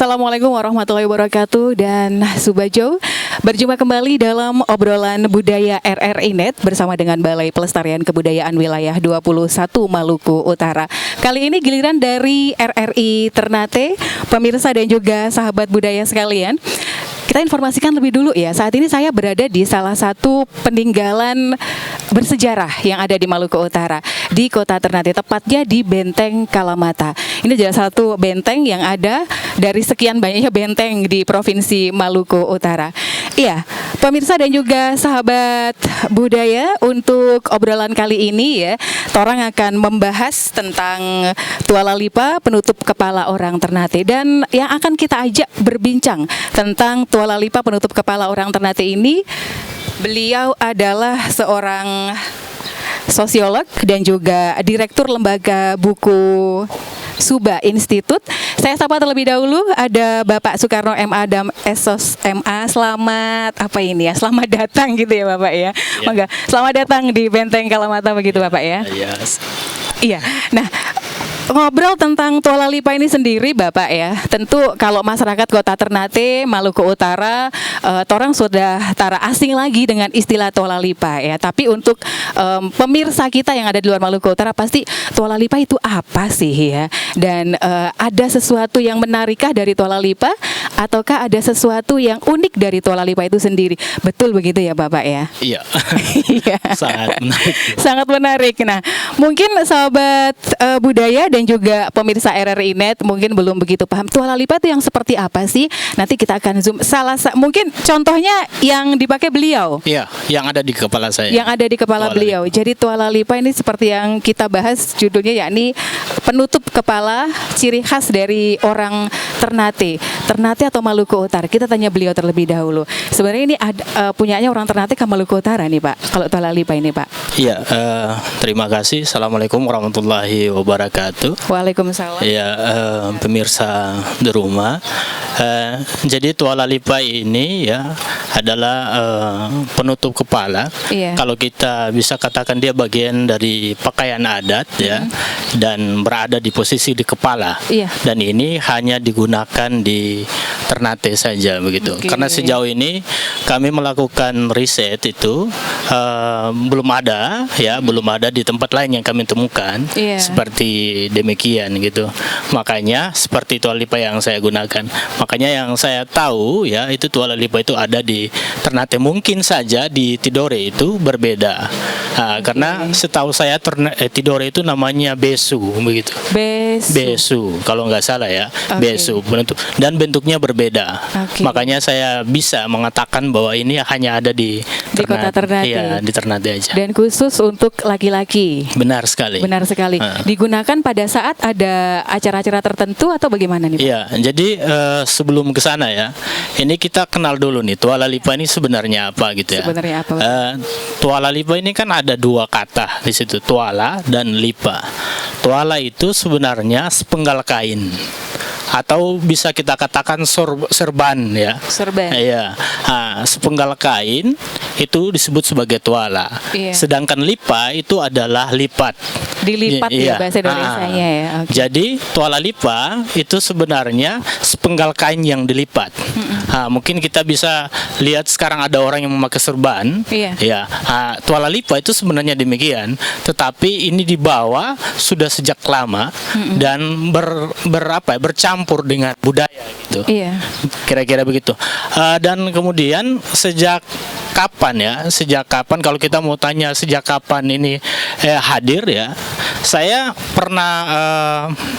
Assalamualaikum warahmatullahi wabarakatuh. Dan Subajo, berjumpa kembali dalam obrolan budaya RRI.net bersama dengan Balai Pelestarian Kebudayaan Wilayah 21 Maluku Utara. Kali ini giliran dari RRI Ternate. Pemirsa dan juga sahabat budaya sekalian, kita informasikan lebih dulu ya. Saat ini saya berada di salah satu peninggalan bersejarah yang ada di Maluku Utara, di Kota Ternate, tepatnya di Benteng Kalamata. Ini adalah satu benteng yang ada dari sekian banyaknya benteng di Provinsi Maluku Utara. Iya, pemirsa dan juga sahabat budaya, untuk obrolan kali ini ya, Torang akan membahas tentang Tuala Lipa, penutup kepala orang Ternate. Dan yang akan kita ajak berbincang tentang Tuala Lipa, penutup kepala orang Ternate ini, beliau adalah seorang sosiolog dan juga direktur lembaga buku Suba Institute. Saya sapa terlebih dahulu, ada Bapak Soekarno MA dan Esos MA. Selamat Selamat datang gitu ya Bapak ya. Mangga, selamat datang di Benteng Kalamata begitu Bapak ya. Iya. Nah, ngobrol tentang Tuala Lipa ini sendiri Bapak ya, tentu kalau masyarakat Kota Ternate, Maluku Utara, torang sudah tara asing lagi dengan istilah Tuala Lipa ya. Tapi untuk pemirsa kita yang ada di luar Maluku Utara, pasti Tuala Lipa itu apa sih ya? Dan ada sesuatu yang menarikkah dari Tuala Lipa, ataukah ada sesuatu yang unik dari Tuala Lipa itu sendiri? Betul begitu ya Bapak ya? Iya. Iya. Sangat menarik. Sangat menarik. Nah, mungkin sahabat budaya dan juga pemirsa RRI.net mungkin belum begitu paham Tuala Lipa itu yang seperti apa sih? Nanti kita akan zoom. Mungkin contohnya yang dipakai beliau. Iya, yang ada di kepala saya. Yang ada di kepala Tuala beliau. Lipa. Jadi Tuala Lipa ini seperti yang kita bahas judulnya, yakni penutup kepala, ciri khas dari orang Ternate. Ternate atau Maluku Utara? Kita tanya beliau terlebih dahulu. Sebenarnya ini punyanya orang Ternate ke Maluku Utara nih Pak, kalau Tuala Lipa ini Pak. Iya, terima kasih. Assalamualaikum warahmatullahi wabarakatuh. Waalaikumsalam. Ya, pemirsa di rumah. Jadi Tuala Lipa ini ya adalah penutup kepala. Iya. Kalau kita bisa katakan dia bagian dari pakaian adat ya, dan berada di posisi di kepala. Iya. Dan ini hanya digunakan di Ternate saja begitu. Oke. Karena sejauh ini kami melakukan riset itu belum ada di tempat lain yang kami temukan. Iya. Seperti demikian gitu. Makanya seperti Tuala Lipa yang saya gunakan. Makanya yang saya tahu ya, itu Tuala Lipa itu ada di Ternate. Mungkin saja di Tidore itu berbeda. Karena setahu saya Tidore itu namanya besu begitu. Besu kalau nggak salah ya. Besu bentuk dan bentuknya berbeda. Makanya saya bisa mengatakan bahwa ini hanya ada di Kota Ternate. Iya, di Ternate aja. Dan khusus untuk laki-laki. Benar sekali. Benar sekali. Digunakan pada saat ada acara-acara tertentu atau bagaimana nih Pak? Iya, jadi sebelum ke sana ya, ini kita kenal dulu nih Tuala Lipa ini sebenarnya apa gitu ya. Sebenarnya apa? Tuala Lipa ini kan ada dua kata di situ, Tuala dan Lipa. Tuala itu sebenarnya sepenggal kain, atau bisa kita katakan serban ya. Serban. Iya. Sepenggal kain itu disebut sebagai tuala. Iya. Sedangkan lipa itu adalah lipat. Dilipat ya bahasa Indonesianya ya. Okay. Jadi Tuala Lipa itu sebenarnya sepenggal kain yang dilipat. Mungkin kita bisa lihat sekarang ada orang yang memakai serban. Iya. Ya. Tuala Lipa itu sebenarnya demikian, tetapi ini dibawa sudah sejak lama dan bercampur dengan budaya gitu. Iya. Kira-kira begitu. Dan kemudian sejak kapan kalau kita mau tanya sejak kapan ini hadir ya, saya pernah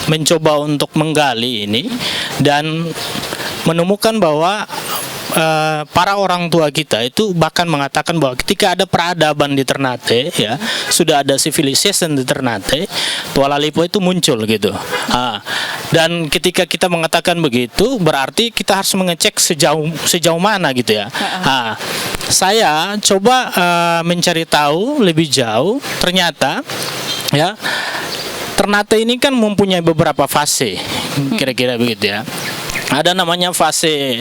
mencoba untuk menggali ini dan menemukan bahwa para orang tua kita itu bahkan mengatakan bahwa ketika ada peradaban di Ternate ya, sudah ada civilization di Ternate, Tuala Lipa itu muncul gitu. Dan ketika kita mengatakan begitu, berarti kita harus mengecek sejauh mana gitu ya. Saya coba mencari tahu lebih jauh, ternyata ya Ternate ini kan mempunyai beberapa fase, kira-kira begitu ya. Ada namanya fase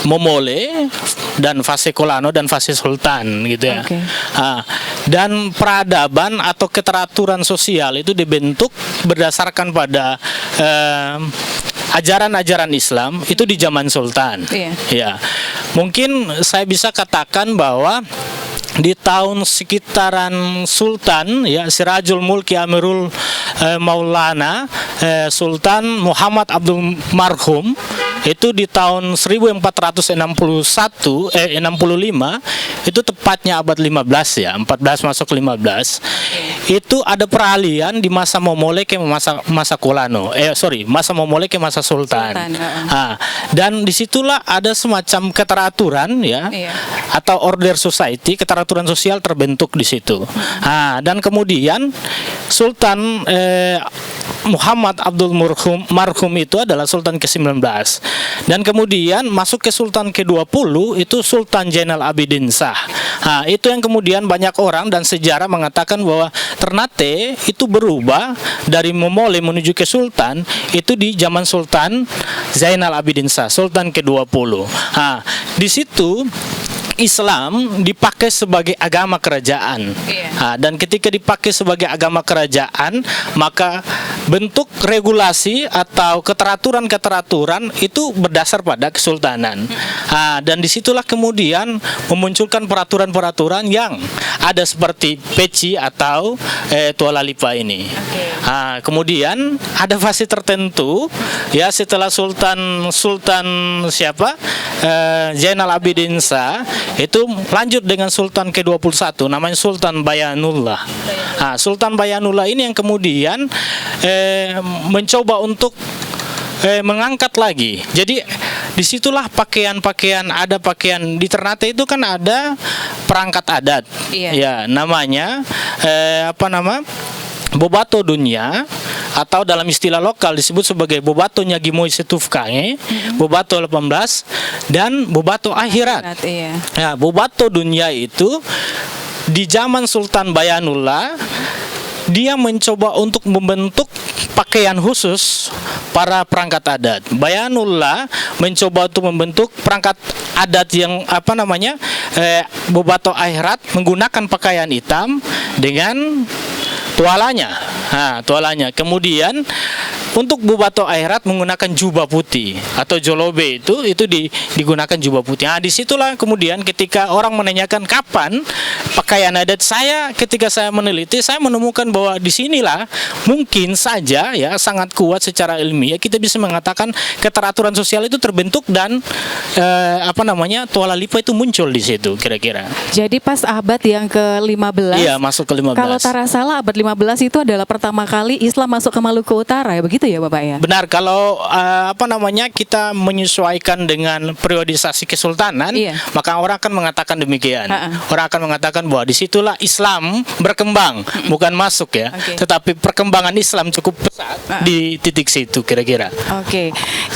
Momole dan fase Kolano dan fase Sultan gitu ya. Dan peradaban atau keteraturan sosial itu dibentuk berdasarkan pada ajaran-ajaran Islam itu di zaman Sultan. Iya. Ya, mungkin saya bisa katakan bahwa di tahun sekitaran Sultan ya Sirajul Mulki Amirul Maulana Sultan Muhammad Abdul Marhum itu di tahun 1465 itu tepatnya abad 15 ya, 14 masuk 15. Itu ada peralihan di masa Momolek ke masa Kolano. Masa Momolek ke masa Sultan. Dan disitulah ada semacam keteraturan ya, atau order society, keteraturan sosial terbentuk di situ. Dan kemudian Sultan Muhammad Abdul Marhum itu adalah Sultan ke-19. Dan kemudian masuk ke Sultan ke-20 itu Sultan Zainal Abidin Shah. Itu yang kemudian banyak orang dan sejarah mengatakan bahwa Ternate itu berubah dari Momole menuju ke Sultan itu di zaman Sultan Zainal Abidin Shah, Sultan ke-20. Di situ Islam dipakai sebagai agama kerajaan. Dan ketika dipakai sebagai agama kerajaan, maka bentuk regulasi atau keteraturan-keteraturan itu berdasar pada kesultanan. Dan disitulah kemudian memunculkan peraturan-peraturan yang ada seperti peci atau tuala lipa ini. Kemudian ada fase tertentu ya setelah Sultan Zainal Abidin Shah itu lanjut dengan Sultan ke-21 namanya Sultan Bayanullah. Sultan Bayanullah ini yang kemudian mencoba untuk mengangkat lagi. Jadi disitulah pakaian di Ternate itu kan ada perangkat adat. Ya, namanya Bobato Dunia, atau dalam istilah lokal disebut sebagai Bobato Nyagimoy Setufkange, Bobato 18 dan Bobato Akhirat. Ya, Bobato Dunia itu di zaman Sultan Bayanullah dia mencoba untuk membentuk pakaian khusus para perangkat adat. Bayanullah mencoba untuk membentuk perangkat adat yang Bobato Akhirat menggunakan pakaian hitam dengan tualanya. Tualanya. Kemudian untuk Bobato Akhirat menggunakan jubah putih atau jolobe itu digunakan jubah putih. Disitulah kemudian ketika orang menanyakan kapan pakaian adat ketika saya meneliti, saya menemukan bahwa disinilah mungkin saja ya sangat kuat secara ilmiah kita bisa mengatakan keteraturan sosial itu terbentuk dan tuala lipa itu muncul di situ kira-kira. Jadi pas abad yang ke-15. Iya, masuk ke-15. Kalau tak salah abad 15 itu adalah pertama kali Islam masuk ke Maluku Utara ya, begitu ya Bapak ya? Benar, kalau kita menyesuaikan dengan periodisasi kesultanan, maka orang akan mengatakan demikian. Orang akan mengatakan bahwa disitulah Islam berkembang, bukan masuk ya. Tetapi perkembangan Islam cukup pesat di titik situ kira-kira.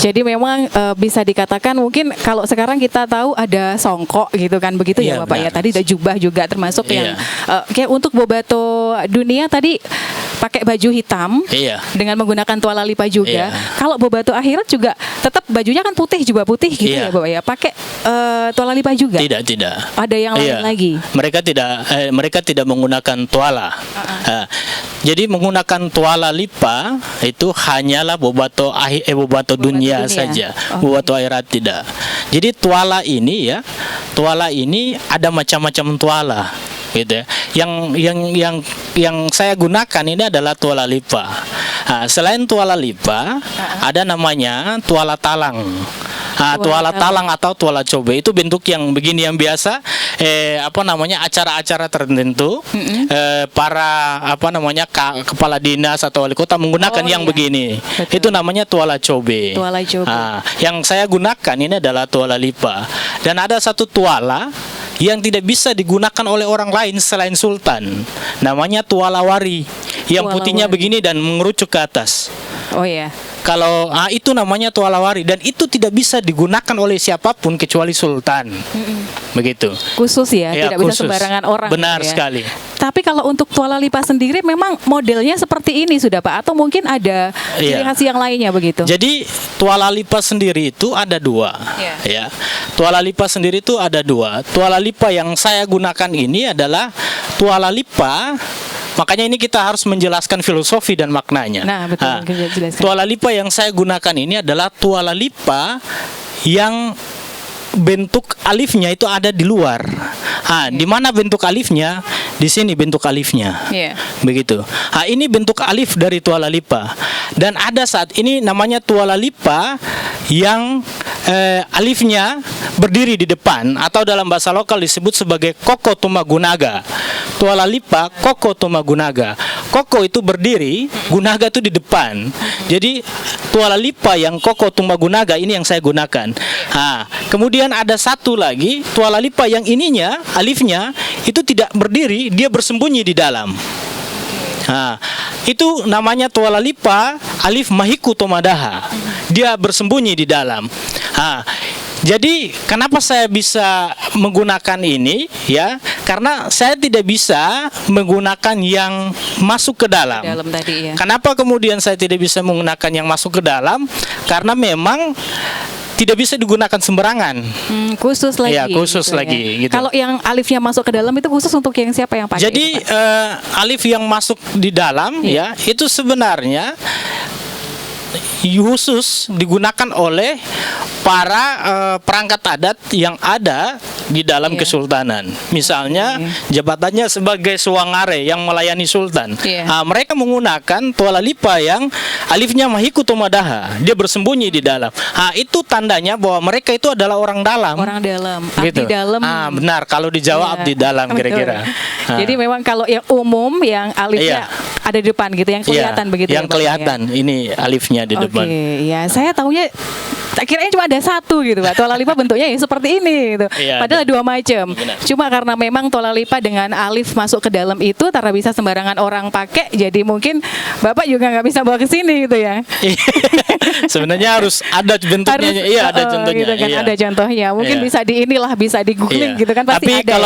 Jadi memang bisa dikatakan mungkin kalau sekarang kita tahu ada songkok gitu kan, begitu ya Bapak ya. Tadi ada jubah juga termasuk yang kayak untuk Bobato Dunia tadi pakai baju hitam dengan menggunakan tuala lipa juga. Kalau Bobato Akhirat juga tetap bajunya kan putih, jubah putih gitu ya Bapak ya. Pakai tuala lipa juga? Tidak. Ada yang lain lagi? Mereka tidak menggunakan tuala. Jadi menggunakan tuala lipa itu hanyalah Bobato Dunia saja. Bobato Akhirat tidak. Jadi tuala ini ada macam-macam tuala. Gitu ya. Yang saya gunakan ini adalah tuala lipa. Selain tuala lipa, ada namanya tuala talang. Tuala talang atau tuala cobe itu bentuk yang begini yang biasa acara-acara tertentu para kepala dinas atau wali kota menggunakan yang begini. Betul. Itu namanya tuala cobe. Yang saya gunakan ini adalah tuala lipa. Dan ada satu tuala yang tidak bisa digunakan oleh orang lain selain sultan. Namanya tuala wari. Yang putihnya begini dan mengerucut ke atas. Kalau itu namanya tuala wari dan itu tidak bisa digunakan oleh siapapun kecuali sultan. Begitu. Khusus ya, tidak bisa sembarangan orang. Benar sekali. Tapi kalau untuk tuala lipa sendiri memang modelnya seperti ini sudah Pak, atau mungkin ada ciri khas yang lainnya begitu? Jadi tuala lipa sendiri itu ada dua. Ya. Tuala lipa sendiri itu ada dua. Tuala lipa yang saya gunakan ini adalah tuala lipa Makanya ini kita harus menjelaskan filosofi dan maknanya. Nah, betul. Kita jelaskan. Tuala lipa yang saya gunakan ini adalah tuala lipa yang bentuk alifnya itu ada di luar. Di mana bentuk alifnya? Di sini bentuk alifnya. Iya. Begitu. Ini bentuk alif dari tuala lipa. Dan ada saat ini namanya tuala lipa yang alifnya berdiri di depan, atau dalam bahasa lokal disebut sebagai koko tumagunaga. Tuala lipa koko tumagunaga. Koko itu berdiri, gunaga itu di depan. Jadi tuala lipa yang koko tumagunaga ini yang saya gunakan. Kemudian ada satu lagi tuala lipa yang ininya alifnya itu tidak berdiri, dia bersembunyi di dalam. Itu namanya tuala lipa alif mahiku tomadaha. Dia bersembunyi di dalam. Jadi kenapa saya bisa menggunakan ini ya? Karena saya tidak bisa menggunakan yang masuk ke dalam. Dalam tadi ya. Kenapa kemudian saya tidak bisa menggunakan yang masuk ke dalam? Karena memang tidak bisa digunakan sembarangan. Khusus lagi. Ya, khusus gitu lagi. Ya. Gitu. Kalau yang alifnya masuk ke dalam itu khusus untuk yang siapa yang pakai? Jadi itu, Pak? alif yang masuk di dalam ya itu sebenarnya khusus digunakan oleh para perangkat adat yang ada di dalam kesultanan. Misalnya jabatannya sebagai suwangare yang melayani sultan. Mereka menggunakan tuala lipa yang alifnya mahiku tomadaha. Dia bersembunyi di dalam. Itu tandanya bahwa mereka itu adalah orang dalam. Orang dalam. Gitu. Abdi dalam. Benar, kalau dijawab abdi dalam kira-kira. Jadi memang kalau yang umum yang alifnya ada di depan gitu, yang kelihatan begitu. Yang kelihatan ini alifnya di depan. Ya saya tahunya tak kirain cuma ada satu gitu Pak. Tuala lipa bentuknya ya seperti ini gitu. Padahal dua macam. Cuma karena memang tuala lipa dengan alif masuk ke dalam itu karena bisa sembarangan orang pakai, jadi mungkin Bapak juga nggak bisa bawa ke sini gitu ya. Sebenarnya harus ada bentuknya. Ada contohnya. Gitu kan, ada contohnya. Mungkin bisa bisa di googling gitu kan pasti. Tapi ada.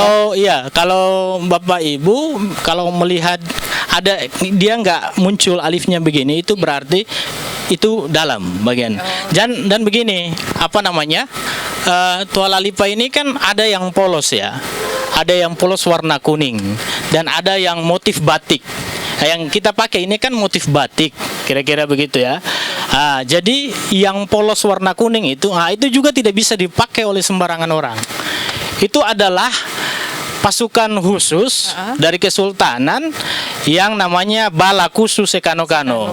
Kalau Bapak Ibu kalau melihat ada dia nggak muncul alifnya begini, itu berarti itu dalam bagian. Dan begini, apa namanya? Tuala lipa ini kan ada yang polos ya. Ada yang polos warna kuning dan ada yang motif batik. Yang kita pakai ini kan motif batik, kira-kira begitu ya. Jadi yang polos warna kuning itu juga tidak bisa dipakai oleh sembarangan orang. Itu adalah pasukan khusus dari kesultanan yang namanya bala khusus Sekano-Kano.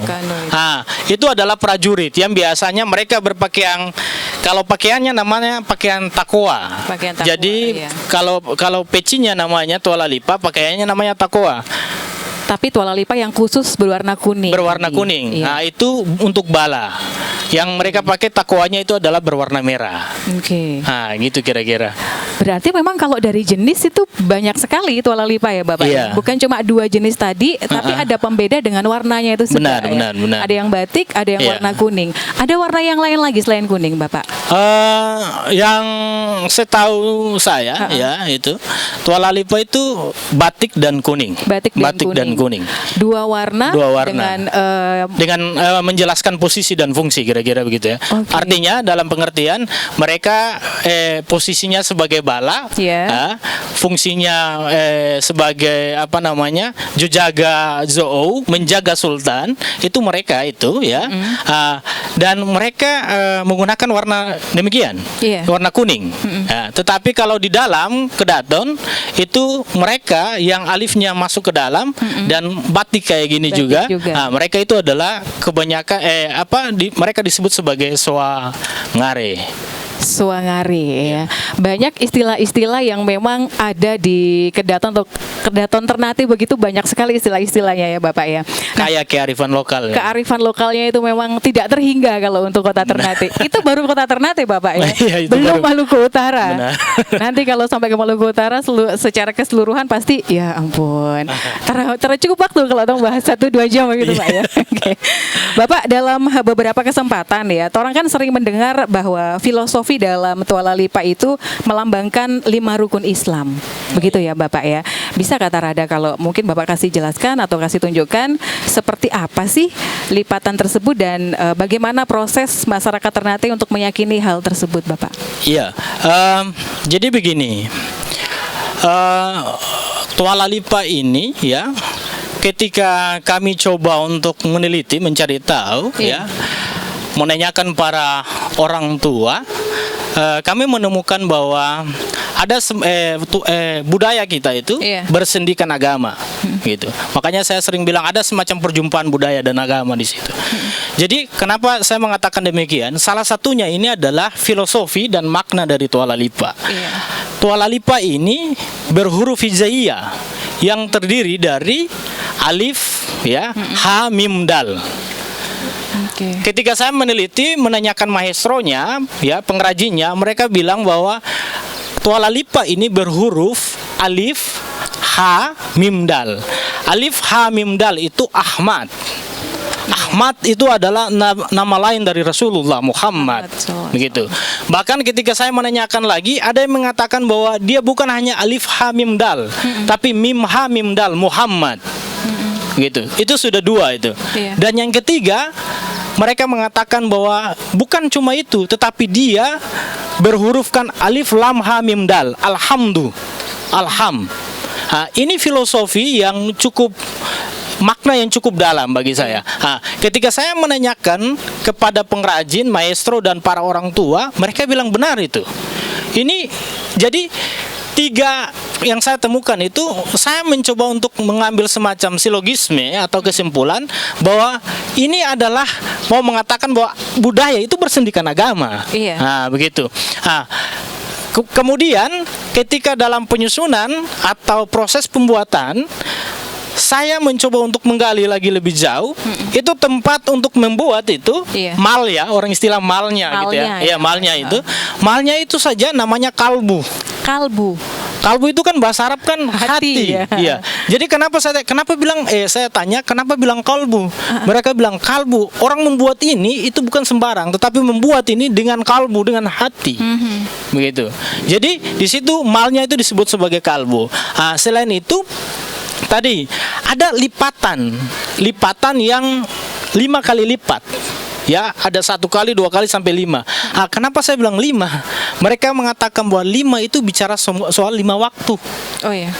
Itu adalah prajurit yang biasanya mereka berpakaian, kalau pakaiannya namanya pakaian takoa. Jadi kalau pecinya namanya tuala lipa, pakaiannya namanya takoa. Tapi tuala lipa yang khusus berwarna kuning. Berwarna kuning. Itu untuk bala. Yang mereka pakai takoanya itu adalah berwarna merah. Gitu kira-kira. Berarti memang kalau dari jenis itu banyak sekali tuala lipa ya Bapak. Bukan cuma dua jenis tadi, tapi ada pembeda dengan warnanya itu juga. Benar. Ada yang batik, ada yang warna kuning. Ada warna yang lain lagi selain kuning, Bapak? Yang setahu saya itu tuala lipa itu batik dan kuning. Batik dan kuning. Dua warna. Dengan menjelaskan posisi dan fungsi kira-kira begitu ya. Artinya dalam pengertian mereka posisinya sebagai bala, fungsinya sebagai jujaga zoo, menjaga sultan, itu mereka itu ya. Dan mereka menggunakan warna demikian, warna kuning. Tetapi kalau di dalam kedaton itu mereka yang alifnya masuk ke dalam dan batik kayak gini juga. Mereka itu adalah kebanyakan mereka disebut sebagai swangare. Ya. Banyak istilah-istilah yang memang ada di Kedaton atau Kedaton Ternate, begitu banyak sekali istilah-istilahnya ya Bapak ya. Kayak kearifan lokal. Kearifan lokalnya itu memang tidak terhingga kalau untuk Kota Ternate. Itu baru Kota Ternate Bapak ya. Belum Maluku Utara. Nanti kalau sampai ke Maluku Utara secara keseluruhan pasti ya ampun. Cukup waktu kalau dong bahas 1-2 jam gitu Pak ya. Bapak dalam beberapa kesempatan ya, orang kan sering mendengar bahwa filosofi dalam tuala lipa itu melambangkan 5 rukun Islam. Begitu ya Bapak ya. Bisa kata Rada kalau mungkin Bapak kasih jelaskan atau kasih tunjukkan seperti apa sih lipatan tersebut dan bagaimana proses masyarakat Ternate untuk meyakini hal tersebut Bapak? Iya, jadi begini, tuala lipa ini ya ketika kami coba untuk meneliti, mencari tahu, Iya. ya, menanyakan para orang tua, kami menemukan bahwa ada budaya kita itu Iya. bersendikan agama, gitu. Makanya saya sering bilang ada semacam perjumpaan budaya dan agama di situ. Jadi kenapa saya mengatakan demikian? Salah satunya ini adalah filosofi dan makna dari Tuala Lipa. Iya. Tuala Lipa ini berhuruf hijaiyah yang terdiri dari alif, ya, ha, mim, dal. Oke. Ketika saya meneliti, menanyakan maestronya, ya, pengrajinnya, mereka bilang bahwa Tuala Lipa ini berhuruf alif, ha, mim, dal. Alif, ha, mim, dal itu Ahmad. Ahmad itu adalah nama lain dari Rasulullah Muhammad. Begitu. Bahkan ketika saya menanyakan lagi, ada yang mengatakan bahwa dia bukan hanya alif, ha, mim, dal, tapi mim, ha, mim, dal Muhammad. Gitu. Itu sudah dua itu. Iya. Dan yang ketiga, mereka mengatakan bahwa bukan cuma itu, tetapi dia berhurufkan alif, lam, ha, mim, dal, alhamdu, alham. Nah, ini filosofi yang cukup, makna yang cukup dalam bagi saya. Nah, ketika saya menanyakan kepada pengrajin, maestro, dan para orang tua, mereka bilang benar itu. Ini jadi tiga yang saya temukan itu, saya mencoba untuk mengambil semacam silogisme atau kesimpulan bahwa ini adalah mau mengatakan bahwa budaya itu bersendikan agama. Iya. Nah, begitu. Nah, kemudian ketika dalam penyusunan atau proses pembuatan, saya mencoba untuk menggali lagi lebih jauh. Itu tempat untuk membuat itu, Iya. mal, ya, orang istilah malnya, gitu ya. Malnya, Iya, ya. malnya itu. Malnya itu saja namanya kalbu. Kalbu. Kalbu itu kan bahasa Arab kan hati. ya. Iya. Jadi saya tanya kenapa bilang kalbu? Mereka bilang kalbu. Orang membuat ini itu bukan sembarang, tetapi membuat ini dengan kalbu, dengan hati. Begitu. Jadi di situ malnya itu disebut sebagai kalbu. Selain itu tadi ada lipatan yang 5 kali lipat. Ya, ada 1 kali, 2 kali sampai 5. Kenapa saya bilang 5? Mereka mengatakan bahwa 5 itu bicara soal 5 waktu. Oh ya.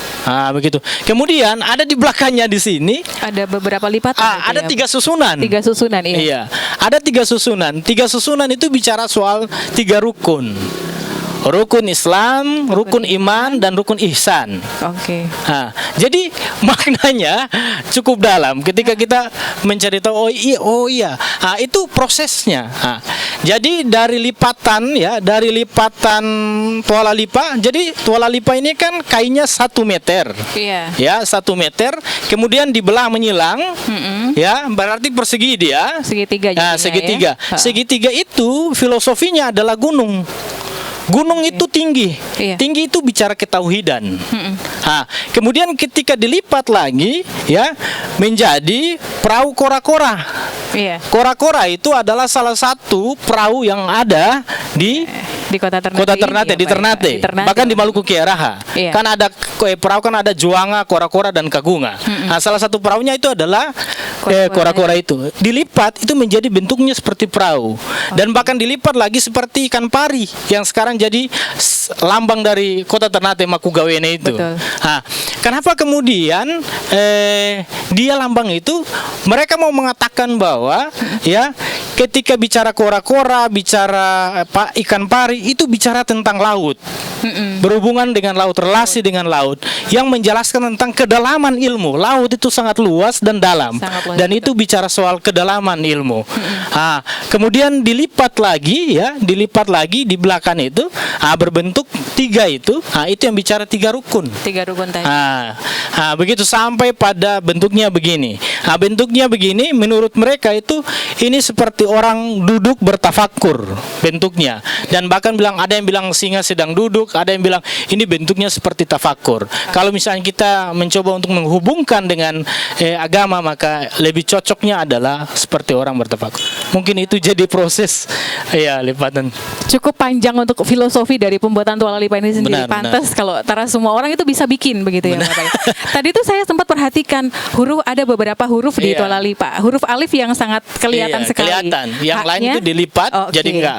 Begitu. Kemudian ada di belakangnya di sini Ada beberapa lipatan. gitu ada ya. 3 susunan. 3 susunan, iya. Iya, ada 3 susunan. 3 susunan itu bicara soal 3 rukun. Rukun Islam, rukun iman, dan rukun ihsan. Oke. Jadi maknanya cukup dalam ketika kita mencari tahu. Oh iya. Itu prosesnya. Jadi dari lipatan, ya, dari lipatan Tuala Lipa. Jadi Tuala Lipa ini kan kainnya 1 meter. Iya. Ya, 1 meter. Kemudian dibelah menyilang. Ya, berarti persegi dia. Segitiga jadinya, segitiga. ya. Segitiga itu filosofinya adalah gunung. Gunung itu tinggi. Iya. Tinggi itu bicara ketauhidan. Kemudian ketika dilipat lagi, ya, menjadi perahu kora-kora. Iya. Kora-kora itu adalah salah satu perahu yang ada di Kota Ternate. Kota Ternate, Iya, di Ternate. Bahkan di Maluku Kiaraha. Iya. Kan ada perahu, kan ada Juanga, Kora-kora, dan Kagunga. Salah satu perahunya itu adalah kora-kora itu. Dilipat itu menjadi bentuknya seperti perahu. Dan bahkan dilipat lagi seperti ikan pari yang sekarang jadi lambang dari Kota Ternate Makugawene itu. Betul. Kenapa kemudian dia lambang itu? Mereka mau mengatakan bahwa, ya, ketika bicara kora-kora, bicara ikan pari, itu bicara tentang laut. Berhubungan dengan laut, relasi dengan laut, yang menjelaskan tentang kedalaman ilmu. Laut itu sangat luas dan dalam. Sangat luas, Dan itu bicara soal kedalaman ilmu. Kemudian dilipat lagi, ya, dilipat lagi di belakang itu, berbentuk 3 itu. Itu yang bicara 3 rukun. 3 rukun tadi. Begitu sampai pada bentuknya begini. Bentuknya begini, menurut mereka itu ini seperti orang duduk bertafakur bentuknya. Dan bahkan ada yang bilang singa sedang duduk, ada yang bilang ini bentuknya seperti tafakur. Kalau misalnya kita mencoba untuk menghubungkan dengan agama, maka lebih cocoknya adalah seperti orang bertafakur. Mungkin itu jadi proses, ya, lipatan. Cukup panjang untuk filosofi dari pembuatan Tuala Lipa ini sendiri. Benar, Pantas kalau antara semua orang itu bisa bikin begitu ya, Bapak. Tadi tuh saya sempat perhatikan ada beberapa huruf di Iya. Tuala Lipa. Huruf alif yang sangat kelihatan Iya, sekali. kelihatan. Yang lain H-nya, itu dilipat, oke. jadi enggak.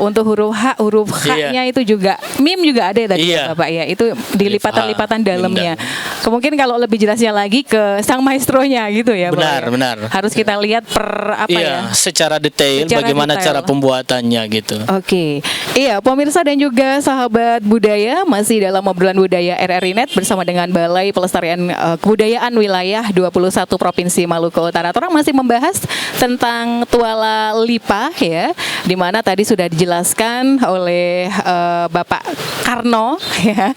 Untuk huruf huruf Iya. H-nya itu juga mim juga ada ya tadi Iya. ya, Bapak ya. Itu di lipatan-lipatan Mim dalamnya. dan- Kemungkin kalau lebih jelasnya lagi ke sang maestronya gitu ya, Bapak Benar, ya. benar. Harus kita lihat per apa ya? Iya, secara detail Secara bagaimana detail. cara pembuatannya gitu. Oke, iya pemirsa dan juga sahabat budaya masih dalam obrolan budaya RRI Net bersama dengan Balai Pelestarian Kebudayaan Wilayah 21 Provinsi Maluku Utara. Orang masih membahas tentang Tuala Lipa ya, di mana tadi sudah dijelaskan oleh Bapak Karno ya.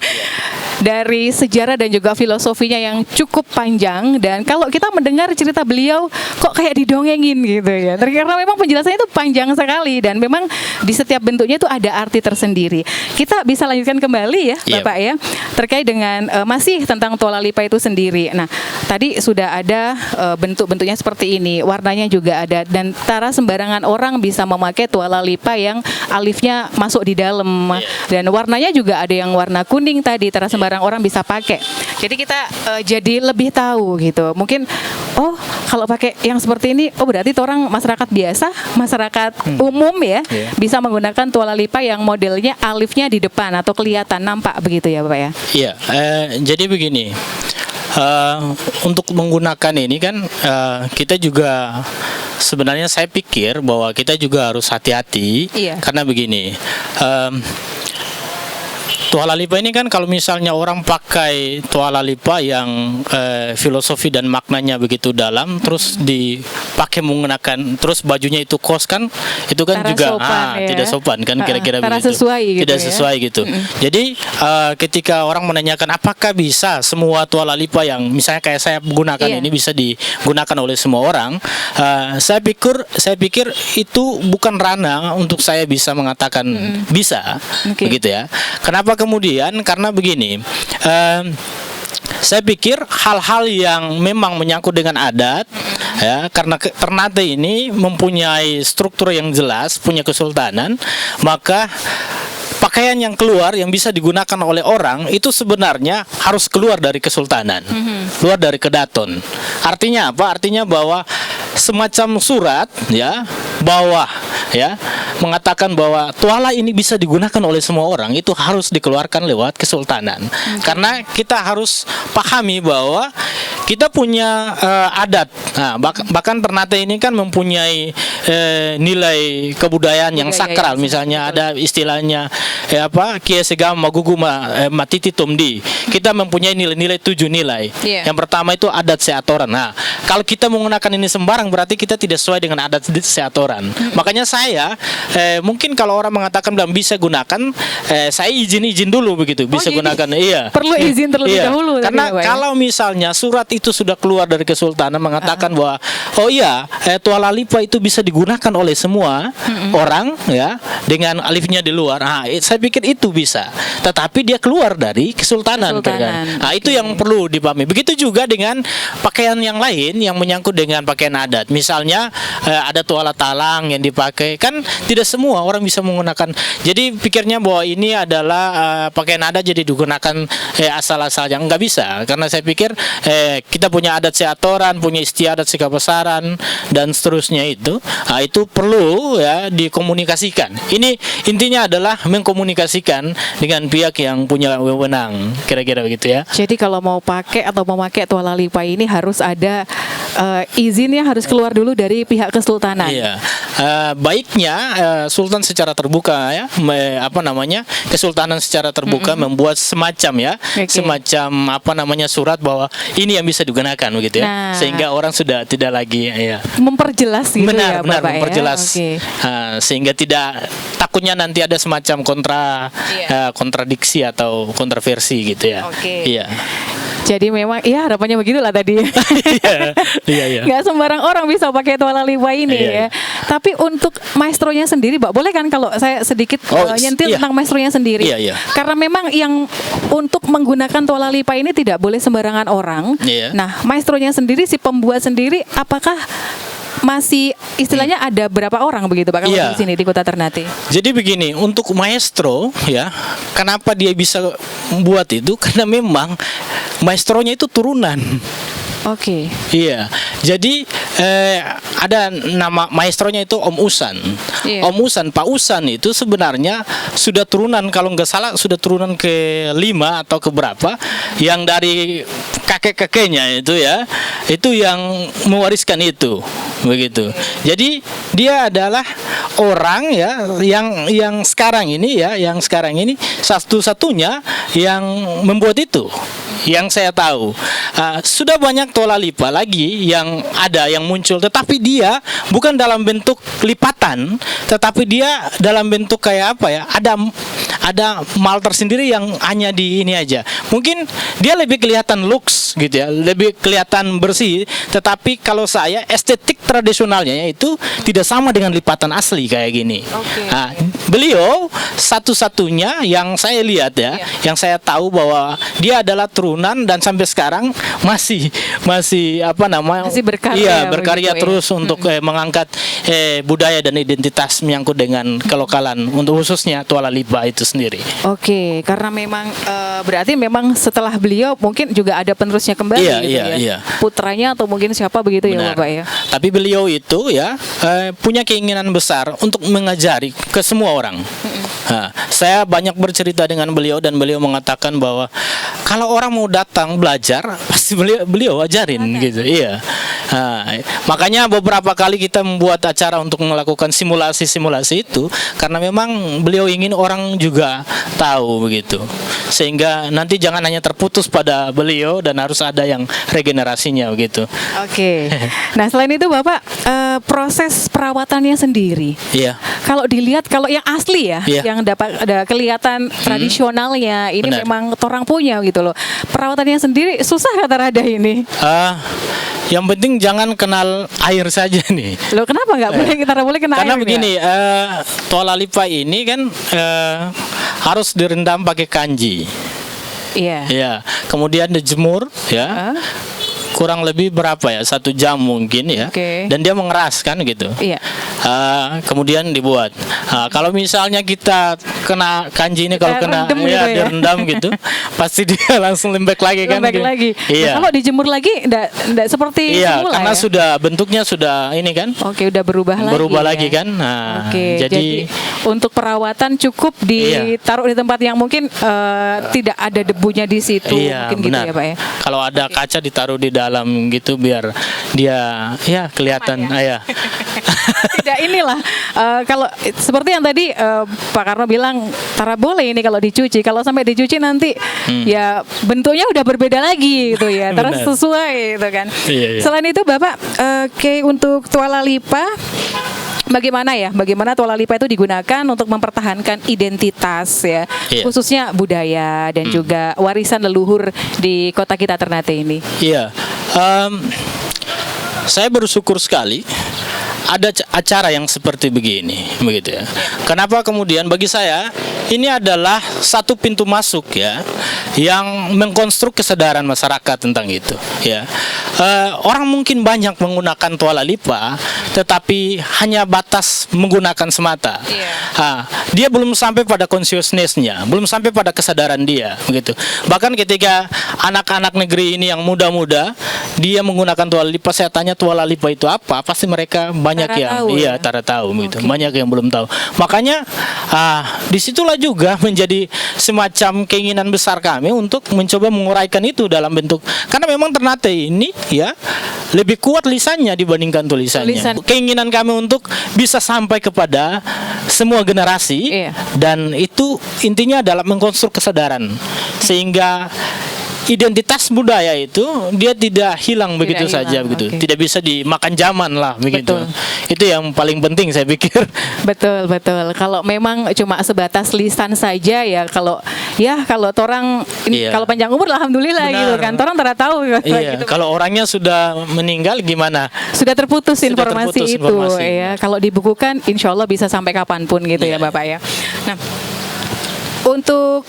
Dari sejarah dan juga filosofinya yang cukup panjang, dan kalau kita mendengar cerita beliau kok kayak didongengin gitu ya. Karena memang penjelasannya itu panjang sekali dan memang di setiap bentuknya itu ada arti tersendiri. Kita bisa lanjutkan kembali ya, Iya. Bapak ya, terkait dengan masih tentang Tuala Lipa itu sendiri. Nah, tadi sudah ada bentuk-bentuknya seperti ini, warnanya juga ada, dan tara sembarangan orang bisa memakai Tuala Lipa yang alifnya masuk di dalam, dan warnanya juga ada yang warna kuning tadi, tara sembarangan orang bisa pakai. Jadi kita jadi lebih tahu gitu. Mungkin oh kalau pakai yang seperti ini, oh berarti orang masyarakat biasa, masyarakat umum ya, Iya. bisa menggunakan Tuala Lipa yang modelnya alifnya di depan atau kelihatan nampak begitu ya, Bapak ya. Iya, jadi begini. Untuk menggunakan ini kan kita juga sebenarnya saya pikir bahwa kita juga harus hati-hati. Iya. Karena begini, Tuala Lipa ini kan kalau misalnya orang pakai Tuala Lipa yang filosofi dan maknanya begitu dalam, terus dipakai menggunakan, terus bajunya itu kos kan, itu kan Tara juga sopan, ya. tidak sopan kan, kira-kira Tara begitu. sesuai gitu Tidak ya. sesuai gitu. Jadi ketika orang menanyakan apakah bisa semua Tuala Lipa yang misalnya kayak saya gunakan Iya. ini bisa digunakan oleh semua orang, saya pikir itu bukan ranah untuk saya bisa mengatakan bisa, Oke. begitu ya. Kenapa kemudian? Karena begini. Saya pikir hal-hal yang memang menyangkut dengan adat, ya, karena Ternate ini mempunyai struktur yang jelas, punya kesultanan, maka pakaian yang keluar yang bisa digunakan oleh orang itu sebenarnya harus keluar dari kesultanan, keluar dari kedaton. Artinya apa? Artinya bahwa semacam surat ya bawah ya mengatakan bahwa tuala ini bisa digunakan oleh semua orang itu harus dikeluarkan lewat kesultanan. Karena kita harus pahami bahwa kita punya adat. Nah, bahkan Ternate ini kan mempunyai nilai kebudayaan yang Budaya sakral. yang Misalnya ada istilahnya Kia Segam Magugu Matiti Tumdi. Kita mempunyai nilai-nilai 7 nilai. Iya. Yang pertama itu adat seatoran. Nah, kalau kita menggunakan ini sembarang berarti kita tidak sesuai dengan adat seatoran. Makanya saya mungkin kalau orang mengatakan bilang bisa gunakan, saya izin dulu begitu. Bisa jadi gunakan. Iya. perlu izin terlebih Iya. dahulu tadi, Karena Bapak ya? kalau misalnya surat itu sudah keluar dari kesultanan mengatakan bahwa oh iya Tuala Lipa itu bisa digunakan oleh semua orang ya dengan alifnya di luar. Nah, saya pikir itu bisa. Tetapi dia keluar dari kesultanan. Kesultanan. Nah, itu yang perlu dipahami. Begitu juga dengan pakaian yang lain yang menyangkut dengan pakaian adat. Misalnya ada tuala talang yang dipakai, kan tidak semua orang bisa menggunakan. Jadi pikirnya bahwa ini adalah pakaian adat jadi digunakan asal-asalnya, nggak bisa. Karena saya pikir kita punya adat seatoran, punya istiadat sikabesaran dan seterusnya itu. Nah, itu perlu ya dikomunikasikan. Ini intinya adalah mengkomunikasikan dengan pihak yang punya wewenang, kira-kira begitu ya. Jadi kalau mau pakai atau memakai Tuala Lipa ini harus ada izinnya, harus keluar dulu dari pihak kesultanan. Iya, baiknya Sultan secara terbuka ya, kesultanan secara terbuka membuat semacam ya, Oke. semacam surat bahwa ini yang bisa digunakan begitu ya, Nah. sehingga orang sudah tidak lagi ya. Memperjelas gitu ya, Benar, Bapak memperjelas. ya. Oke. Sehingga tidak takutnya nanti ada semacam kontradiksi atau kontroversi gitu ya. Oke. Iya. Jadi memang ya harapannya begitulah tadi. Iya. Nggak sembarang orang bisa pakai Tuala Lipa ini Iya, ya. Tapi untuk maestronya sendiri, Pak, boleh kan kalau saya sedikit nyentil iya. tentang maestronya sendiri? Iya. Karena memang yang untuk menggunakan Tuala Lipa ini tidak boleh sembarangan orang. Iya. Nah, maestronya sendiri, si pembuat sendiri, apakah masih istilahnya ada berapa orang begitu, Pak, kalau Iya. di sini di Kota Ternate? Jadi begini, untuk maestro ya, kenapa dia bisa buat itu? Karena memang maestronya itu turunan. Oke. Iya, jadi ada nama maestronya itu Om Usan. Iya. Om Usan, Pak Usan itu sebenarnya sudah turunan, kalau nggak salah sudah turunan ke 5 atau ke berapa, yang dari kakek-kakeknya itu ya, itu yang mewariskan itu, begitu. Jadi dia adalah orang ya yang sekarang ini ya, yang sekarang ini satu-satunya yang membuat itu. Yang saya tahu sudah banyak tola lipa lagi yang ada, yang muncul, tetapi dia bukan dalam bentuk lipatan, tetapi dia dalam bentuk kayak apa ya, ada mal tersendiri yang hanya di ini aja. Mungkin dia lebih kelihatan looks gitu ya, lebih kelihatan bersih, tetapi kalau saya estetik tradisionalnya itu tidak sama dengan lipatan asli kayak gini. Beliau satu-satunya yang saya lihat ya, yang saya tahu bahwa dia adalah turunan dan sampai sekarang masih apa namanya, masih berkarya, iya, berkarya begitu, terus untuk mengangkat budaya dan identitas menyangkut dengan kelokalan, untuk khususnya Tuala Lipa itu sendiri. Oke, karena memang berarti memang setelah beliau mungkin juga ada penerusnya kembali Iya, gitu iya, ya. iya. Putranya atau mungkin siapa begitu ya Benar. Bapak ya. Tapi beliau itu ya punya keinginan besar untuk mengajari ke semua orang. Saya banyak bercerita dengan beliau dan beliau mengatakan bahwa kalau orang mau datang belajar pasti beliau ajarin gitu. Iya. Makanya beberapa kali kita membuat acara untuk melakukan simulasi-simulasi itu karena memang beliau ingin orang juga tahu begitu. Sehingga nanti jangan hanya terputus pada beliau dan harus ada yang regenerasinya begitu. Oke. Nah, selain itu Bapak proses perawatannya sendiri. Iya. Kalau dilihat, kalau yang asli ya, Iya. yang dapat ada kelihatan tradisionalnya, ini Benar. memang orang punya gitu loh. Perawatannya sendiri susah kata Rada ini. Yang penting jangan kenal air saja nih. Loh, kenapa nggak boleh kita boleh kena Karena air, begini, Tuala Lipa ini kan harus direndam pakai kanji. Iya. Ya, kemudian dijemur ya. Kurang lebih berapa ya, 1 jam mungkin ya. Oke. Dan dia mengeras kan gitu. Iya. Kemudian dibuat. Kalau misalnya kita kena kanji ini, kalau kena rendam gitu ya. direndam gitu, pasti dia langsung lembek lagi kan. Lembek gitu. lagi. Iya. Nah, kalau dijemur lagi enggak seperti Iya, semula karena ya? sudah bentuknya sudah ini kan. Oke, udah berubah Lagi ya? kan. Nah, Oke, jadi untuk perawatan cukup ditaruh di tempat yang mungkin tidak ada debunya di situ, iya, mungkin benar. gitu ya Pak ya. Kalau ada kaca ditaruh di dalam gitu biar dia ya kelihatan ya. Tidak, inilah kalau seperti yang tadi Pak Karno bilang, Tara boleh ini kalau dicuci. Kalau sampai dicuci nanti ya bentuknya udah berbeda lagi gitu ya. Terus Benar. sesuai gitu kan. Iya, iya. Selain itu Bapak, untuk Tuala Lipa, bagaimana Tuala Lipa itu digunakan untuk mempertahankan identitas ya, Iya. khususnya budaya dan juga warisan leluhur di kota kita Ternate ini. Iya. Saya bersyukur sekali ada acara yang seperti begini, begitu ya. Kenapa kemudian bagi saya ini adalah satu pintu masuk ya, yang mengkonstruk kesadaran masyarakat tentang itu ya. Orang mungkin banyak menggunakan Tuala Lipa, tetapi hanya batas menggunakan semata. Dia belum sampai pada consciousness-nya, belum sampai pada kesadaran dia, begitu. Bahkan ketika anak-anak negeri ini yang muda-muda, dia menggunakan Tuala Lipa, saya tanya Tuala Lipa itu apa, pasti mereka banyak Tara yang tahu, ya? Tara tahu gitu, Oke. banyak yang belum tahu. Makanya disitulah juga menjadi semacam keinginan besar kami untuk mencoba menguraikan itu dalam bentuk, karena memang Ternate ini ya lebih kuat lisannya dibandingkan tulisannya. Tulisan. Keinginan kami untuk bisa sampai kepada semua generasi, Iya. dan itu intinya adalah mengkonstruk kesadaran sehingga identitas budaya itu dia tidak hilang begitu hilang, saja begitu. oke. Tidak bisa dimakan zaman lah begitu. Betul. Itu yang paling penting saya pikir. Betul. Kalau memang cuma sebatas lisan saja ya, kalau torang ini Iya. kalau panjang umur alhamdulillah Benar. gitu kan. Torang tidak tahu Iya, gitu. kalau orangnya sudah meninggal gimana? Sudah terputus Sudah informasi terputus itu informasi. ya. Kalau dibukukan insya Allah bisa sampai kapanpun gitu ya Iya. Bapak ya. Nah, untuk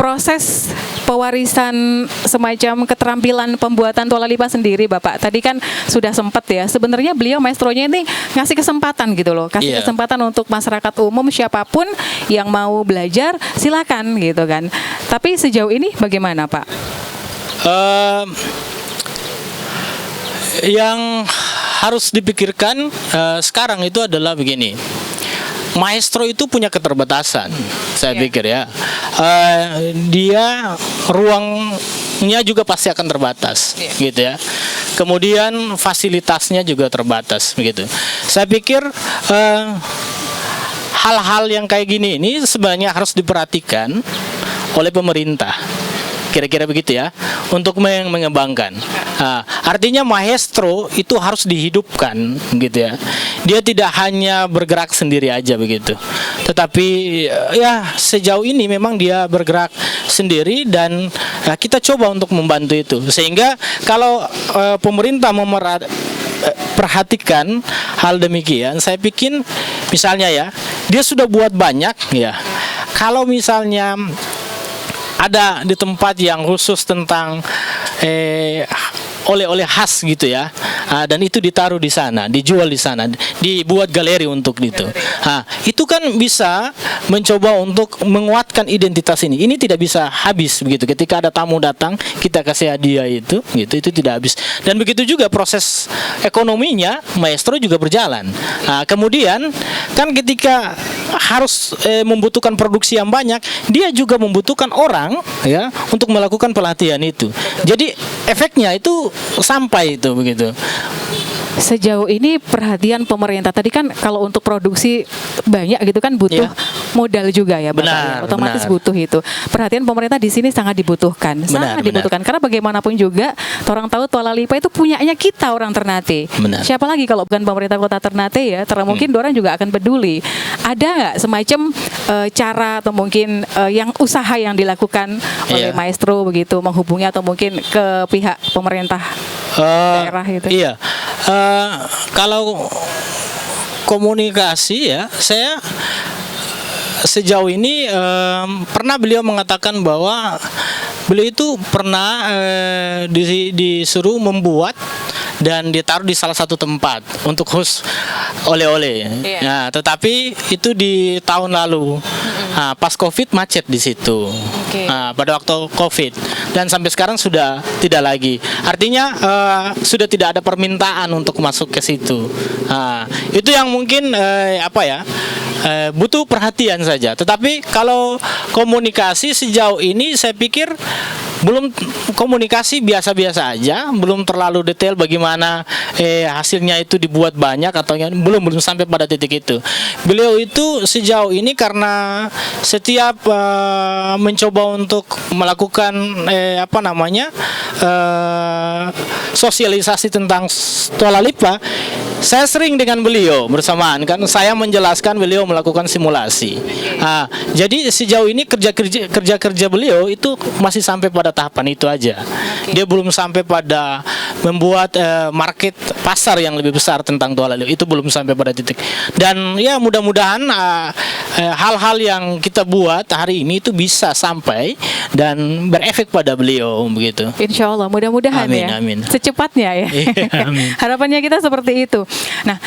proses pewarisan semacam keterampilan pembuatan Tuala Lipa sendiri Bapak, tadi kan sudah sempat ya, sebenarnya beliau maestronya ini ngasih kesempatan gitu loh, kasih Iya. kesempatan untuk masyarakat umum siapapun yang mau belajar silakan gitu kan. Tapi sejauh ini bagaimana Pak? yang harus dipikirkan sekarang itu adalah begini. Maestro itu punya keterbatasan, saya pikir ya. Dia ruangnya juga pasti akan terbatas, gitu ya. Kemudian fasilitasnya juga terbatas, begitu. Saya pikir hal-hal yang kayak gini ini sebenarnya harus diperhatikan oleh pemerintah. Kira-kira begitu ya, untuk mengembangkan. Artinya maestro itu harus dihidupkan, gitu ya. Dia tidak hanya bergerak sendiri aja begitu, tetapi ya sejauh ini memang dia bergerak sendiri dan kita coba untuk membantu itu. Sehingga kalau pemerintah perhatikan hal demikian, saya pikir misalnya ya, dia sudah buat banyak ya. Kalau misalnya ada di tempat yang khusus tentang oleh-oleh khas gitu ya, dan itu ditaruh di sana, dijual di sana, dibuat galeri untuk itu. Itu kan bisa mencoba untuk menguatkan identitas ini. Ini tidak bisa habis begitu. Ketika ada tamu datang, kita kasih hadiah itu, gitu, itu tidak habis. Dan begitu juga proses ekonominya, maestro juga berjalan. Kemudian kan ketika harus membutuhkan produksi yang banyak, dia juga membutuhkan orang ya untuk melakukan pelatihan itu. Jadi efeknya itu sampai itu begitu. Sejauh ini perhatian pemerintah tadi kan kalau untuk produksi banyak gitu kan butuh modal juga ya Bapak, benar, ya. Otomatis benar. butuh itu. Perhatian pemerintah di sini sangat dibutuhkan, sangat dibutuhkan karena bagaimanapun juga orang tahu Tuala Lipa itu punyanya kita orang Ternate. Benar. Siapa lagi kalau bukan pemerintah Kota Ternate ya? Mungkin orang juga akan peduli. Ada nggak semacam cara atau mungkin yang usaha yang dilakukan oleh maestro begitu menghubungi atau mungkin ke pihak pemerintah daerah gitu? Iya. Kalau komunikasi ya, saya sejauh ini pernah beliau mengatakan bahwa beliau itu pernah disuruh membuat dan ditaruh di salah satu tempat untuk khusus oleh-oleh. Nah, tetapi itu di tahun lalu. Pas Covid macet di situ. Pada waktu Covid dan sampai sekarang sudah tidak lagi. Artinya sudah tidak ada permintaan untuk masuk ke situ. Itu yang mungkin butuh perhatian saja. Tetapi kalau komunikasi sejauh ini saya pikir belum, komunikasi biasa-biasa aja, belum terlalu detail bagaimana hasilnya itu dibuat banyak atau belum sampai pada titik itu. Beliau itu sejauh ini karena setiap mencoba untuk melakukan sosialisasi tentang Tuala Lipa, saya sering dengan beliau bersamaan kan, saya menjelaskan, beliau melakukan simulasi. Jadi sejauh ini kerja beliau itu masih sampai pada tahapan itu aja. Dia belum sampai pada membuat market pasar yang lebih besar tentang Tuala Lipa, itu belum sampai pada titik. Dan ya mudah-mudahan hal-hal yang kita buat hari ini itu bisa sampai dan berefek pada beliau begitu. Insya Allah, mudah-mudahan ya. Amin. Secepatnya ya. Amin. Harapannya kita seperti itu. Nah,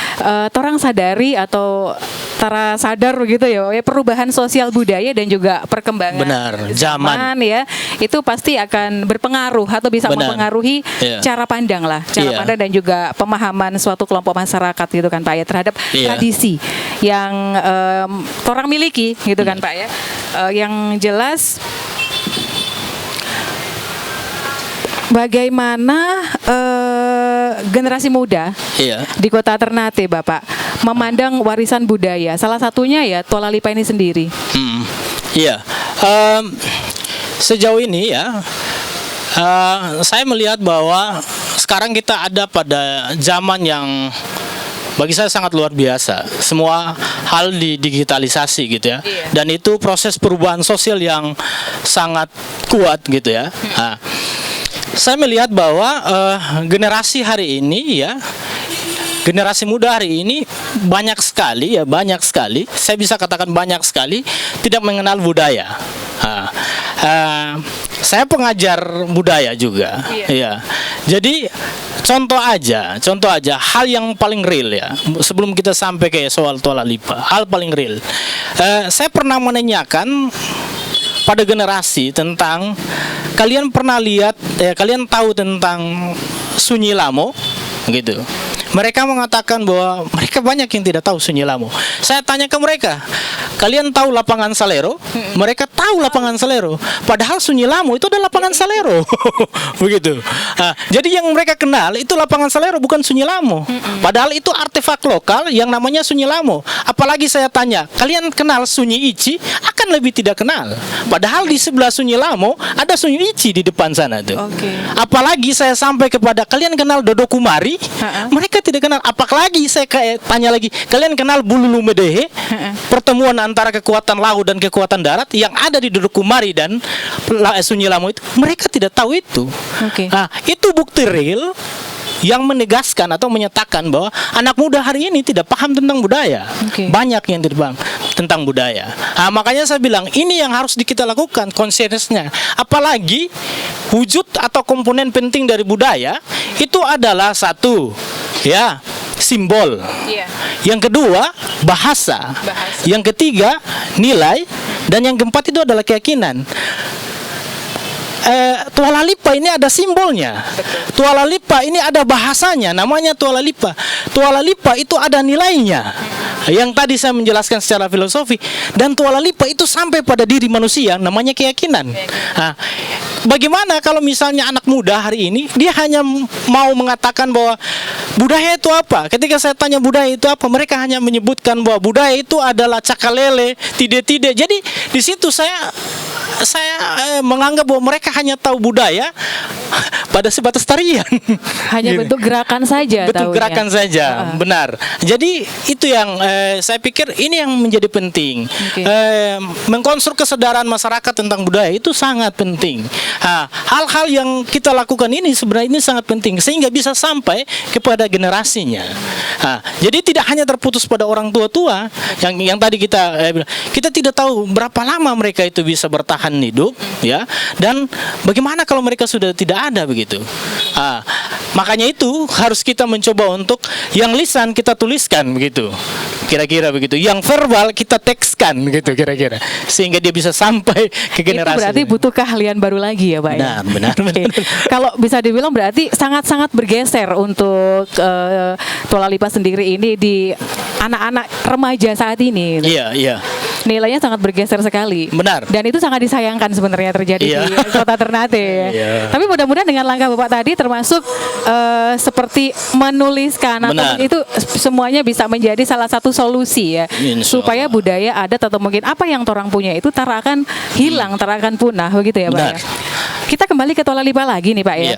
torang sadari atau tara sadar gitu ya, perubahan sosial budaya dan juga perkembangan zaman ya, itu pasti akan berpengaruh atau bisa mempengaruhi cara pandang lah, pandang dan juga pemahaman suatu kelompok masyarakat gitu kan Pak ya terhadap tradisi yang torang miliki gitu kan Pak ya. Yang jelas bagaimana generasi muda di Kota Ternate Bapak memandang warisan budaya, salah satunya ya Tuala Lipa ini sendiri. Sejauh ini ya saya melihat bahwa sekarang kita ada pada zaman yang bagi saya sangat luar biasa. Semua hal didigitalisasi gitu ya. Dan itu proses perubahan sosial yang sangat kuat gitu ya. Saya melihat bahwa generasi hari ini ya, generasi muda hari ini banyak sekali. Saya bisa katakan banyak sekali tidak mengenal budaya. Saya pengajar budaya juga. Jadi contoh aja hal yang paling real ya. Sebelum kita sampai ke soal Tuala Lipa, hal paling real. Saya pernah menanyakan pada generasi tentang kalian pernah lihat, kalian tahu tentang Sunyi Lamo? gitu. Mereka mengatakan bahwa mereka banyak yang tidak tahu Sunyi Lamo. Saya tanya ke mereka, kalian tahu lapangan Salero? Mereka tahu lapangan Salero. Padahal Sunyi Lamo itu adalah lapangan Salero. Begitu. Jadi yang mereka kenal itu lapangan Salero, bukan Sunyi Lamo. Padahal itu artefak lokal yang namanya Sunyi Lamo. Apalagi saya tanya, kalian kenal Sunyi Ichi? Akan lebih tidak kenal. Padahal di sebelah Sunyi Lamo ada Sunyi Ichi di depan sana tuh. Apalagi saya sampai kepada, kalian kenal Dodo Kumari? Mereka tidak kenal. Apalagi saya tanya lagi, kalian kenal Bululu Medehe? Pertemuan antara kekuatan laut dan kekuatan darat yang ada di Dodo Kumari dan Sunyi Lamo itu, mereka tidak tahu itu. Itu bukti real yang menegaskan atau menyatakan bahwa anak muda hari ini tidak paham tentang budaya. Banyak yang tidak paham tentang budaya. Makanya saya bilang ini yang harus kita lakukan, consciousness-nya. Apalagi wujud atau komponen penting dari budaya itu adalah satu, ya, simbol. Yang kedua, bahasa. Yang ketiga, nilai. Dan yang keempat itu adalah keyakinan. Tuala Lipa ini ada simbolnya. Tuala Lipa ini ada bahasanya, namanya Tuala Lipa. Tuala Lipa itu ada nilainya. Yang tadi saya menjelaskan secara filosofi. Dan Tuala Lipa itu sampai pada diri manusia, namanya keyakinan. Bagaimana kalau misalnya anak muda hari ini dia hanya mau mengatakan bahwa budaya itu apa? Ketika saya tanya budaya itu apa, mereka hanya menyebutkan bahwa budaya itu adalah cakalele, tide-tide. Jadi di situ saya menganggap bahwa mereka hanya tahu budaya pada sebatas tarian. Hanya bentuk gerakan saja. Bentuk gerakan saja, benar. Jadi itu yang saya pikir ini yang menjadi penting. Mengkonstruk kesadaran masyarakat tentang budaya itu sangat penting. Hal-hal yang kita lakukan ini sebenarnya ini sangat penting sehingga bisa sampai kepada generasinya. Jadi tidak hanya terputus pada orang tua-tua yang tadi kita tidak tahu berapa lama mereka itu bisa bertahan hidup, ya, dan bagaimana kalau mereka sudah tidak ada begitu. Makanya itu harus kita mencoba untuk yang lisan kita tuliskan begitu, kira-kira begitu. Yang verbal kita tekskan gitu kira-kira, sehingga dia bisa sampai ke generasi. Itu berarti butuh keahlian baru lagi ya, Pak. Benar. Kalau bisa dibilang berarti sangat-sangat bergeser untuk Tuala Lipa sendiri ini di anak-anak remaja saat ini. Iya. Nilainya sangat bergeser sekali. Benar. Dan itu sangat disayangkan sebenarnya terjadi di Kota Ternate. Tapi mudah-mudahan dengan langkah Bapak tadi termasuk seperti menuliskan atau itu semuanya bisa menjadi salah satu solusi ya, supaya budaya adat atau mungkin apa yang orang punya itu akan hilang, akan punah begitu ya, Pak ya. Kita kembali ke Tuala Lipa lagi nih, Pak ya.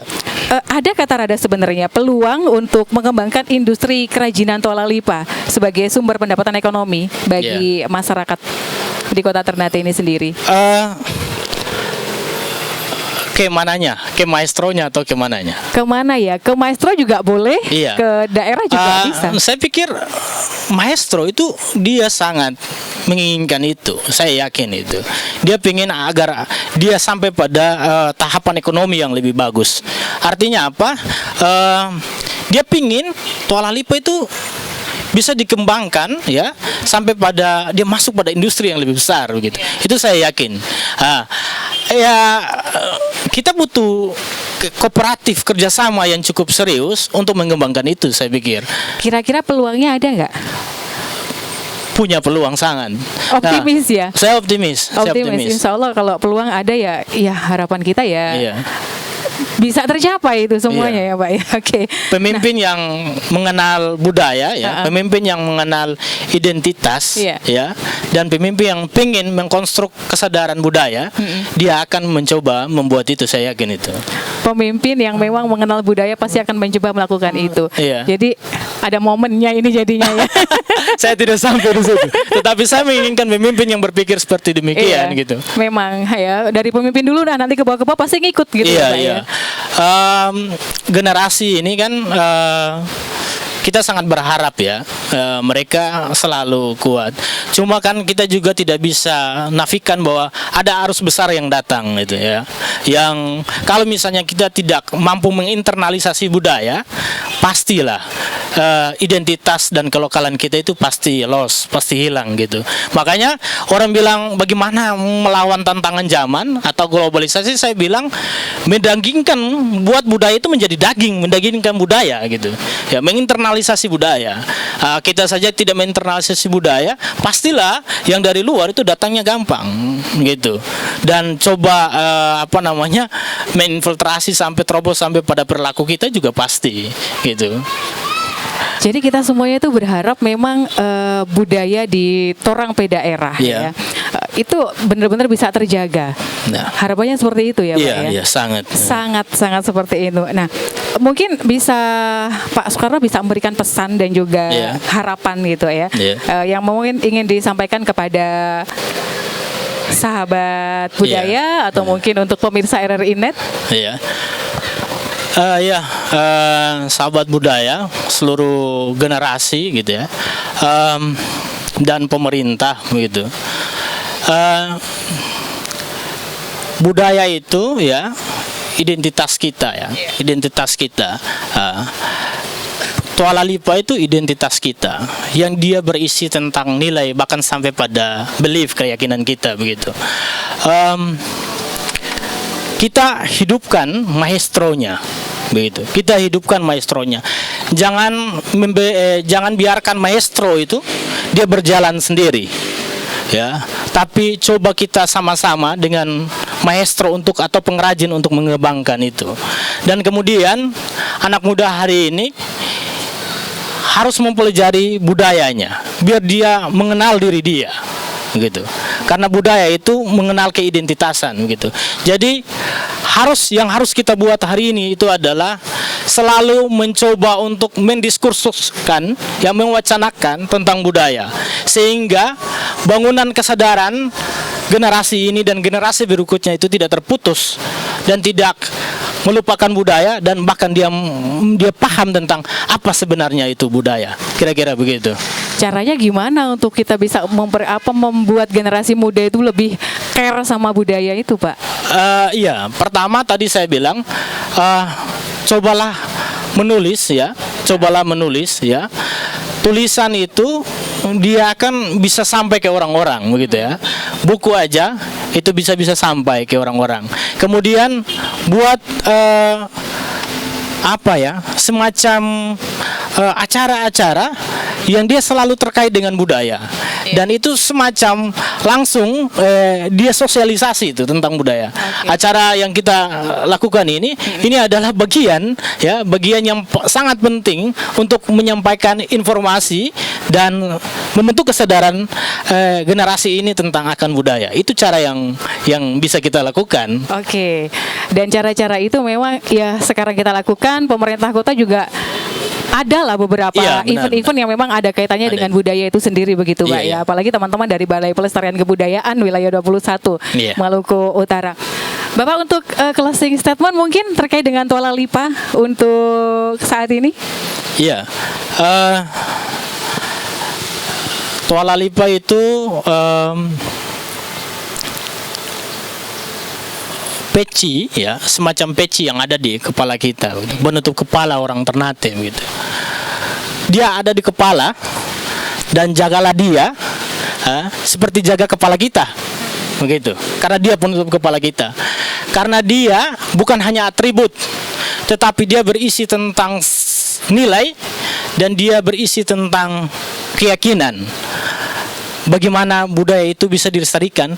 Ada kata rada sebenarnya peluang untuk mengembangkan industri kerajinan Tuala Lipa sebagai sumber pendapatan ekonomi bagi masyarakat di Kota Ternate ini sendiri. Ke mananya? Ke maestronya atau ke mananya? Kemana ya? Ke maestro juga boleh, ke daerah juga bisa. Saya pikir maestro itu dia sangat menginginkan itu, saya yakin itu. Dia ingin agar dia sampai pada tahapan ekonomi yang lebih bagus. Artinya apa? Dia pingin Tuala Lipa itu bisa dikembangkan ya sampai pada dia masuk pada industri yang lebih besar begitu. Itu saya yakin. Kita butuh kooperatif kerjasama yang cukup serius untuk mengembangkan itu, saya pikir. Kira-kira peluangnya ada nggak? Punya peluang sangat. Optimis ya? Saya optimis. Insya Allah kalau peluang ada ya harapan kita ya. Bisa tercapai itu semuanya ya, Pak ya. Pemimpin yang mengenal budaya ya, pemimpin yang mengenal identitas ya, dan pemimpin yang ingin mengkonstruk kesadaran budaya, dia akan mencoba membuat itu, saya yakin itu. Pemimpin yang memang mengenal budaya pasti akan mencoba melakukan itu. Jadi ada momennya ini jadinya ya. Saya tidak sampai di situ, tetapi saya menginginkan pemimpin yang berpikir seperti demikian gitu. Memang ya, dari pemimpin dulu nanti ke bawah pasti ngikut gitu ya. Generasi ini kan kita sangat berharap ya mereka selalu kuat. Cuma kan kita juga tidak bisa nafikan bahwa ada arus besar yang datang gitu ya. Yang kalau misalnya kita tidak mampu menginternalisasi budaya, pastilah identitas dan kelokalan kita itu pasti lost, pasti hilang gitu. Makanya orang bilang bagaimana melawan tantangan zaman atau globalisasi, saya bilang mendagingkan, buat budaya itu menjadi daging, mendagingkan budaya gitu. Ya, menginternalisasi budaya. Kita saja tidak menginternalisasi budaya, pastilah yang dari luar itu datangnya gampang gitu. Dan coba menginfiltrasi sampai terobos sampai pada perilaku kita juga pasti gitu. Jadi kita semuanya itu berharap memang budaya di torang pe daerah ya. Itu benar-benar bisa terjaga. Nah, harapannya seperti itu ya Pak ya. Iya, sangat. Sangat seperti itu. Nah, mungkin bisa Pak Soekarno bisa memberikan pesan dan juga harapan gitu ya. Yang mungkin ingin disampaikan kepada sahabat budaya atau mungkin untuk pemirsa RRI Net. Sahabat budaya, seluruh generasi gitu ya, dan pemerintah begitu. Budaya itu ya identitas kita ya, identitas kita. Toala Lipa itu identitas kita, yang dia berisi tentang nilai bahkan sampai pada belief, keyakinan kita begitu. Kita hidupkan maestronya begitu. Kita hidupkan maestronya. Jangan biarkan maestro itu dia berjalan sendiri. Ya, tapi coba kita sama-sama dengan maestro atau pengrajin untuk mengembangkan itu. Dan kemudian anak muda hari ini harus mempelajari budayanya biar dia mengenal diri dia gitu. Karena budaya itu mengenal keidentitasan gitu. Jadi yang harus kita buat hari ini itu adalah selalu mencoba untuk mendiskursuskan, yang mewacanakan tentang budaya, sehingga bangunan kesadaran generasi ini dan generasi berikutnya itu tidak terputus dan tidak melupakan budaya, dan bahkan dia paham tentang apa sebenarnya itu budaya. Kira-kira begitu. Caranya gimana untuk kita bisa membuat generasi muda itu lebih care sama budaya itu, Pak? Pertama tadi saya bilang cobalah menulis ya. Tulisan itu dia akan bisa sampai ke orang-orang begitu ya. Buku aja itu bisa sampai ke orang-orang. Kemudian buat semacam acara-acara yang dia selalu terkait dengan budaya. Dan itu semacam langsung dia sosialisasi itu tentang budaya. Acara yang kita lakukan ini adalah bagian yang sangat penting untuk menyampaikan informasi dan membentuk kesadaran generasi ini tentang akan budaya. Itu cara yang bisa kita lakukan. Dan cara-cara itu memang ya sekarang kita lakukan. Pemerintah kota juga adalah beberapa event-event yang memang ada kaitannya dengan budaya itu sendiri begitu Pak ya. Apalagi teman-teman dari Balai Pelestarian Kebudayaan Wilayah 21 Maluku Utara. Bapak untuk closing statement mungkin terkait dengan Toala Lipa untuk saat ini? Toala Lipa itu peci ya, semacam peci yang ada di kepala kita, menutup kepala orang Ternate gitu. Dia ada di kepala dan jagalah dia seperti jaga kepala kita begitu. Karena dia penutup kepala kita. Karena dia bukan hanya atribut, tetapi dia berisi tentang nilai dan dia berisi tentang keyakinan. Bagaimana budaya itu bisa dilestarikan,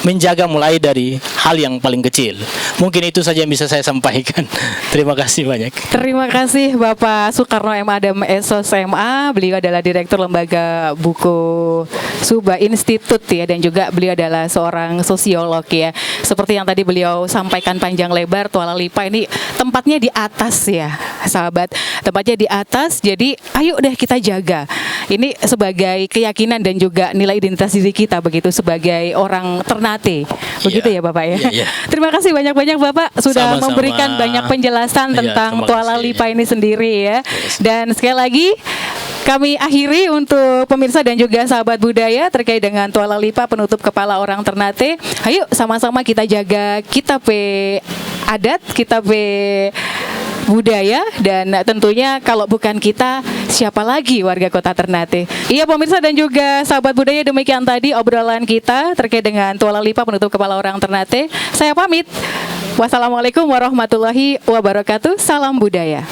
menjaga mulai dari hal yang paling kecil. Mungkin itu saja yang bisa saya sampaikan. Terima kasih banyak. Terima kasih Bapak Soekarno M. Adam SOS MA. Beliau adalah Direktur Lembaga Buku Suba Institut ya, dan juga beliau adalah seorang sosiolog ya. Seperti yang tadi beliau sampaikan panjang lebar, Toala Lipa ini tempatnya di atas ya, sahabat. Tempatnya di atas, jadi ayo deh kita jaga. Ini sebagai keyakinan dan juga nilai identitas diri kita begitu sebagai orang Ternate. Begitu ya Bapak ya. Terima kasih banyak-banyak Bapak sudah memberikan banyak penjelasan tentang Toala Lipa ini sendiri ya. Dan sekali lagi kami akhiri untuk pemirsa dan juga sahabat budaya terkait dengan Toala Lipa penutup kepala orang Ternate. Ayo sama-sama kita jaga kita pe adat, kita pe budaya, dan tentunya kalau bukan kita, siapa lagi warga kota Ternate? Iya pemirsa dan juga sahabat budaya, demikian tadi obrolan kita terkait dengan Tuala Lipa penutup kepala orang Ternate. Saya pamit. Wassalamualaikum warahmatullahi wabarakatuh. Salam budaya.